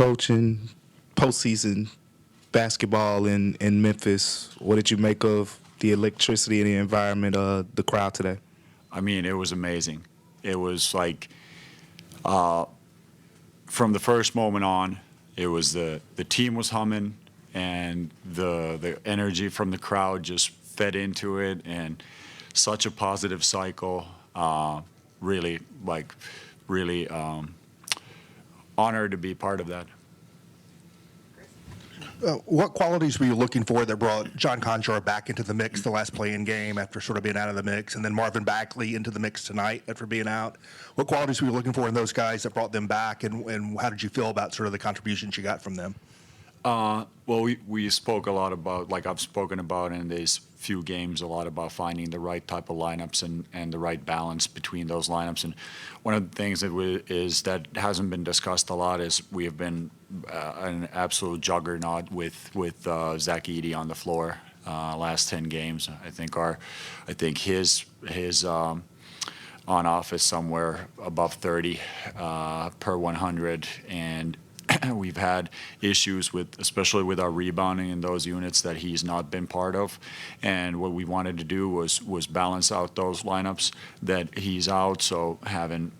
coaching postseason basketball in Memphis. What did you make of the electricity and the environment of the crowd today? I mean, it was amazing. It was like from the first moment on, it was the team was humming, and the energy from the crowd just fed into it, and such a positive cycle. Really, really honored to be part of that. What qualities were you looking for that brought John Conchar back into the mix the last play-in game after sort of being out of the mix, and then Marvin Bagley into the mix tonight after being out? What qualities were you looking for in those guys that brought them back, and how did you feel about sort of the contributions you got from them? Well, we spoke a lot about, like I've spoken about in these few games, a lot about finding the right type of lineups and the right balance between those lineups. And one of the things that hasn't been discussed a lot is we have been an absolute juggernaut with Zach Edey on the floor last 10 games. I think his on off is somewhere above 30 per 100, and we've had issues especially with our rebounding in those units that he's not been part of. And what we wanted to do was balance out those lineups that he's out. So having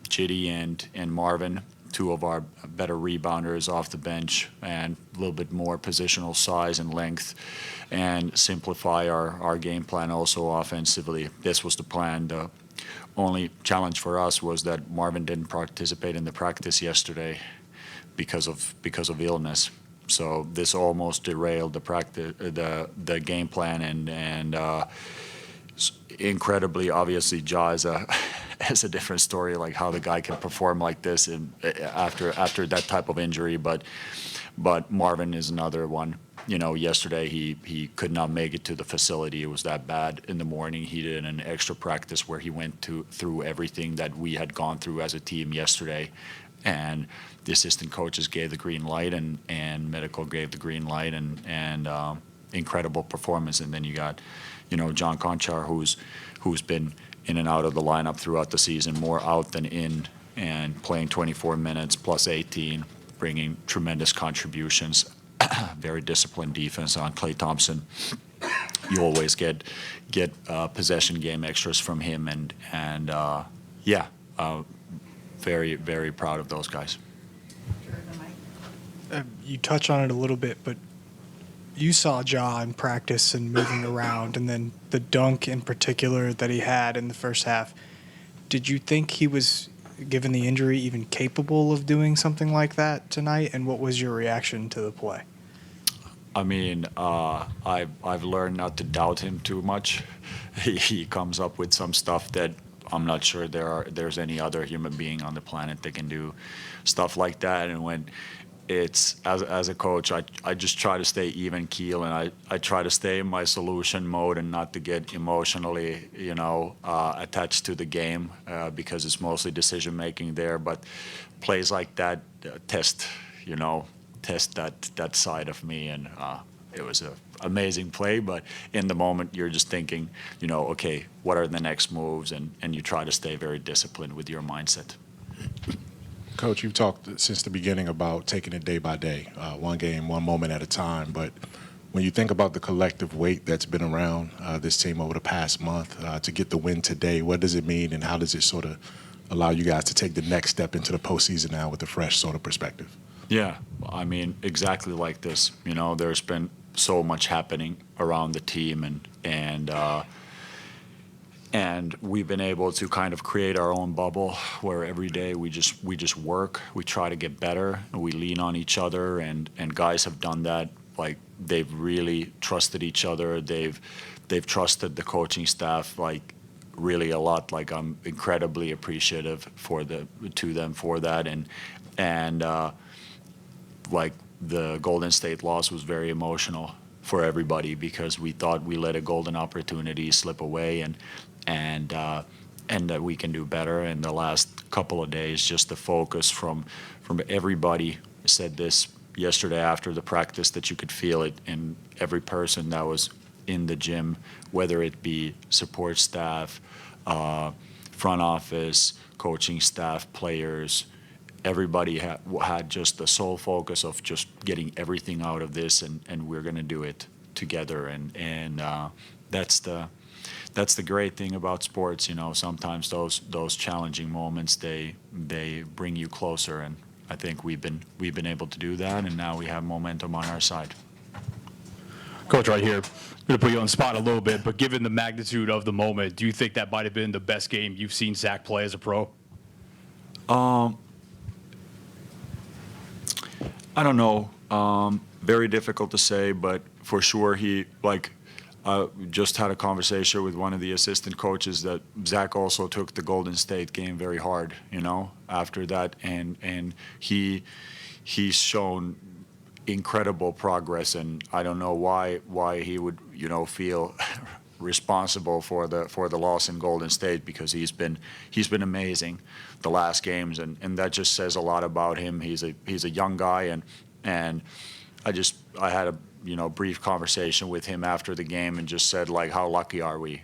Chitty and Marvin, two of our better rebounders off the bench, and a little bit more positional size and length, and simplify our game plan also offensively. This was the plan. The only challenge for us was that Marvin didn't participate in the practice yesterday because of illness. So this almost derailed the game plan, and incredibly, obviously, Ja is a different story, like how the guy can perform like this after that type of injury. But Marvin is another one. You know, yesterday he could not make it to the facility. It was that bad in the morning. He did an extra practice where he went through everything that we had gone through as a team yesterday, and the assistant coaches gave the green light, and medical gave the green light, and incredible performance. And then you got, John Conchar, who's been in and out of the lineup throughout the season, more out than in, and playing 24 minutes plus 18, bringing tremendous contributions. Very disciplined defense on Klay Thompson. You always get possession game extras from him, and very, very proud of those guys. You touch on it a little bit, but you saw Ja in practice and moving around, and then the dunk in particular that he had in the first half. Did you think he was, given the injury, even capable of doing something like that tonight? And what was your reaction to the play? I mean, I've learned not to doubt him too much. He comes up with some stuff that I'm not sure there's any other human being on the planet that can do stuff like that. And when it's, as a coach, I just try to stay even keel, and I try to stay in my solution mode and not to get emotionally, attached to the game, because it's mostly decision making there. But plays like that test that side of me, and it was an amazing play. But in the moment, you're just thinking, okay, what are the next moves, and you try to stay very disciplined with your mindset. Coach, you've talked since the beginning about taking it day by day, one game, one moment at a time. But when you think about the collective weight that's been around this team over the past month to get the win today, what does it mean, and how does it sort of allow you guys to take the next step into the postseason now with a fresh sort of perspective? Yeah, I mean, exactly like this. There's been so much happening around the team, and we've been able to kind of create our own bubble where every day we just work, we try to get better, and we lean on each other, and guys have done that. Like, they've really trusted each other. They've trusted the coaching staff, like, really a lot. Like, I'm incredibly appreciative to them for that, and like, the Golden State loss was very emotional for everybody, because we thought we let a golden opportunity slip away, and that we can do better. And the last couple of days, just the focus from everybody. I said this yesterday after the practice, that you could feel it in every person that was in the gym, whether it be support staff, front office, coaching staff, players. everybody had just the sole focus of just getting everything out of this, and we're going to do it together. And that's the great thing about sports. Sometimes those challenging moments they bring you closer, and I think we've been able to do that, and now we have momentum on our side. Coach, right here, I'm going to put you on the spot a little bit, but given the magnitude of the moment, do you think that might have been the best game you've seen Zach play as a pro? I don't know. Very difficult to say, but for sure he just had a conversation with one of the assistant coaches that Zach also took the Golden State game very hard, after that, and he's shown incredible progress, and I don't know why he would feel responsible for the loss in Golden State, because he's been amazing the last games, and that just says a lot about him. He's a young guy, and I had a brief conversation with him after the game and just said, like, how lucky are we,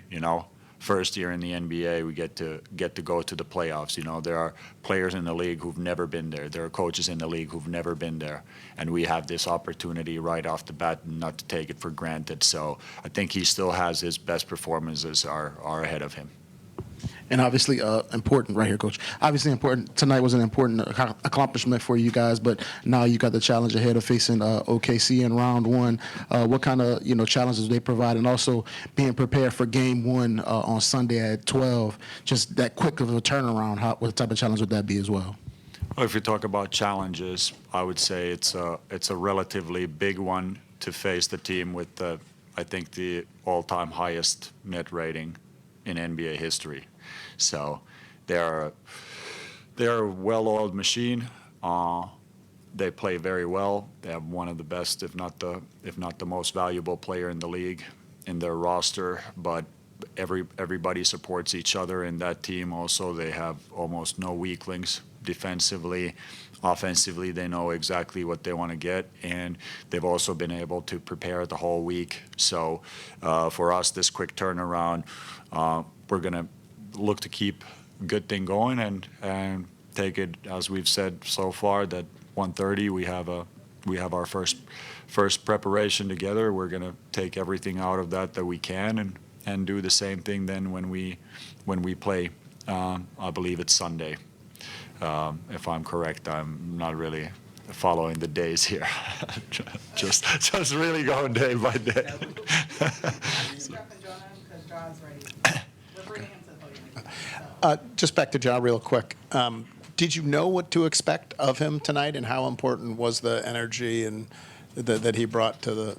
First year in the NBA, we get to go to the playoffs. There are players in the league who've never been there. There are coaches in the league who've never been there, and we have this opportunity right off the bat, not to take it for granted. So I think he still has his best performances are ahead of him. And obviously important right here, Coach. Obviously important. Tonight was an important accomplishment for you guys, but now you got the challenge ahead of facing OKC in round one. What kind of challenges they provide, and also being prepared for game one on Sunday at 12. Just that quick of a turnaround. What type of challenge would that be as well? Well, if you talk about challenges, I would say it's a relatively big one to face the team with I think the all-time highest net rating in NBA history. So they're a well-oiled machine. They play very well. They have one of the best, if not the most valuable player in the league in their roster. But everybody supports each other in that team. Also, they have almost no weaklings defensively. Offensively, they know exactly what they want to get, and they've also been able to prepare the whole week. So for us, this quick turnaround, we're going to look to keep a good thing going and take it, as we've said so far, that 1:30 we have our first preparation together. We're going to take everything out of that we can and do the same thing then when we play. I believe it's Sunday. If I'm correct, I'm not really following the days here. just really going day by day. Just back to Ja real quick. Did you know what to expect of him tonight, and how important was the energy and that he brought to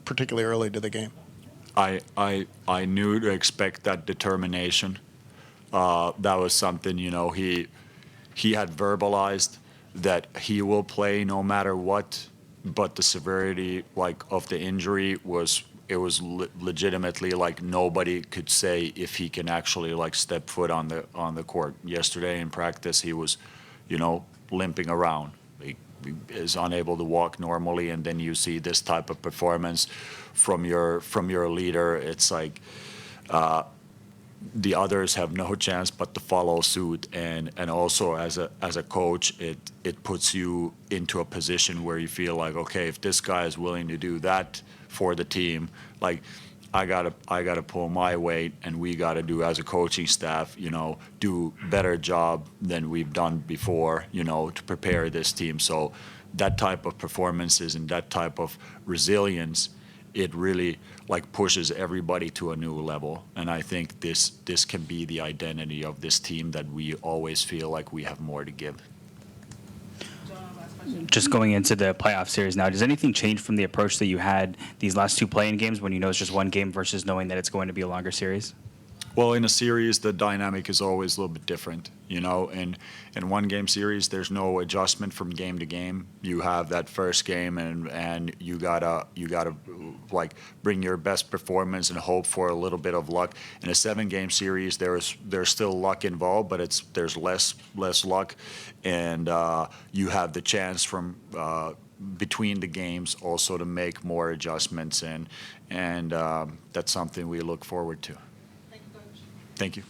particularly early to the game? I knew to expect that determination. That was something, he had verbalized that he will play no matter what, but the severity of the injury was legitimately nobody could say if he can actually step foot on the court. Yesterday in practice, he was, limping around. He is unable to walk normally, and then you see this type of performance from your leader. It's like the others have no chance but to follow suit, and also as a coach, it puts you into a position where you feel like, okay, if this guy is willing to do that for the team, I gotta pull my weight, and we gotta do, as a coaching staff, do better job than we've done before, to prepare this team. So that type of performances and that type of resilience, it really pushes everybody to a new level. And I think this can be the identity of this team, that we always feel like we have more to give. Just going into the playoff series now, does anything change from the approach that you had these last two play-in games when you know it's just one game versus knowing that it's going to be a longer series? Well, in a series, the dynamic is always a little bit different, In one-game series, there's no adjustment from game to game. You have that first game, and you gotta bring your best performance and hope for a little bit of luck. In a 7-game series, there's still luck involved, but there's less luck, and you have the chance from between the games also to make more adjustments, and that's something we look forward to. Thank you.